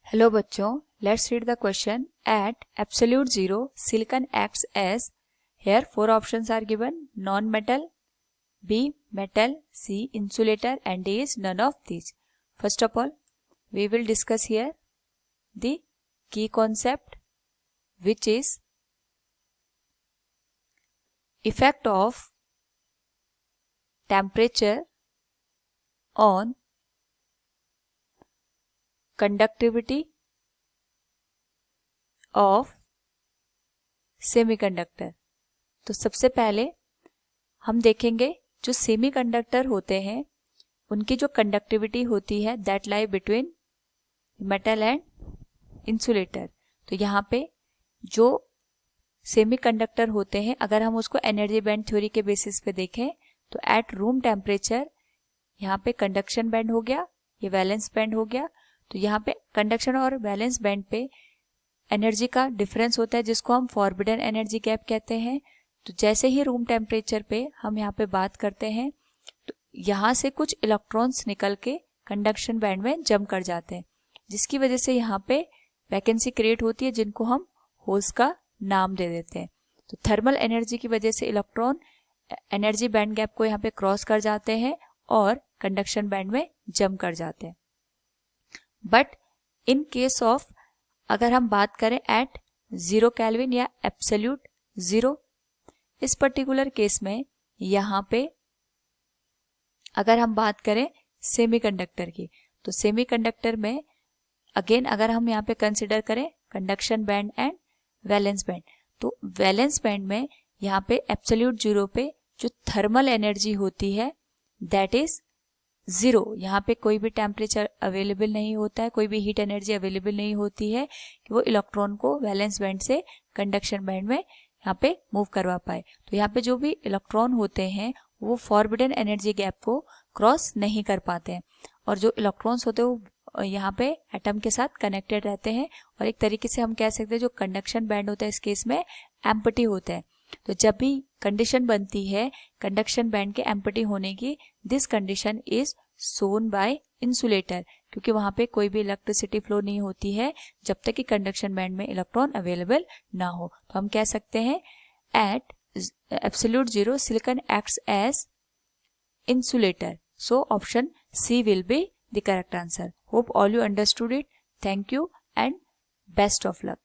Hello बच्चों, let's read the question. At absolute zero silicon acts as. Here four options are given. Non metal, B metal, C insulator and D is none of these. First of all, we will discuss here the key concept, which is effect of temperature on conductivity of semiconductor. तो सबसे पहले हम देखेंगे जो semiconductor होते हैं उनकी जो कंडक्टिविटी होती है that lie between metal and insulator. तो यहाँ पे जो सेमीकंडक्टर होते हैं अगर हम उसको एनर्जी बैंड थ्योरी के बेसिस पे देखें तो एट रूम टेम्परेचर यहाँ पे कंडक्शन बैंड हो गया, ये वैलेंस बैंड हो गया. तो यहाँ पे कंडक्शन और वैलेंस बैंड पे एनर्जी का डिफरेंस होता है जिसको हम फॉरबिडन एनर्जी गैप कहते हैं. तो जैसे ही रूम टेम्परेचर पे हम यहाँ पे बात करते हैं तो यहाँ से कुछ इलेक्ट्रॉन्स निकल के कंडक्शन बैंड में जंप कर जाते हैं, जिसकी वजह से यहाँ पे वैकेंसी क्रिएट होती है जिनको हम होल्स का नाम दे देते हैं. तो थर्मल एनर्जी की वजह से इलेक्ट्रॉन एनर्जी बैंड गैप को यहाँ पे क्रॉस कर जाते हैं और कंडक्शन बैंड में जंप कर जाते हैं. बट इन केस ऑफ अगर हम बात करें एट 0 केल्विन या एब्सोल्यूट जीरो, इस पर्टिकुलर केस में यहाँ पे अगर हम बात करें सेमीकंडक्टर की तो सेमीकंडक्टर में अगेन अगर हम यहाँ पे कंसिडर करें conduction band and valence band, तो वैलेंस बैंड में यहाँ पे एब्सोल्यूट जीरो पे जो थर्मल एनर्जी होती है दैट इज 0. यहाँ पे कोई भी टेम्परेचर अवेलेबल नहीं होता है, कोई भी हीट एनर्जी अवेलेबल नहीं होती है कि वो इलेक्ट्रॉन को वैलेंस बैंड से कंडक्शन बैंड में यहाँ पे मूव करवा पाए. तो यहाँ पे जो भी इलेक्ट्रॉन होते हैं वो फॉरबिडन एनर्जी गैप को क्रॉस नहीं कर पाते हैं और जो इलेक्ट्रॉन्स होते हैं वो यहाँ पे एटम के साथ कनेक्टेड रहते हैं और एक तरीके से हम कह सकते हैं जो कंडक्शन बैंड होता है इस केस में एम्प्टी होता है. तो जब भी कंडीशन बनती है कंडक्शन बैंड के एम्प्टी होने की, this condition is shown by insulator, क्योंकि वहां पे कोई भी इलेक्ट्रिसिटी फ्लो नहीं होती है जब तक कि कंडक्शन बैंड में इलेक्ट्रॉन अवेलेबल ना हो. तो हम कह सकते हैं at absolute zero silicon acts as insulator. So option C will be the correct answer. Hope all you understood it. Thank you and best of luck.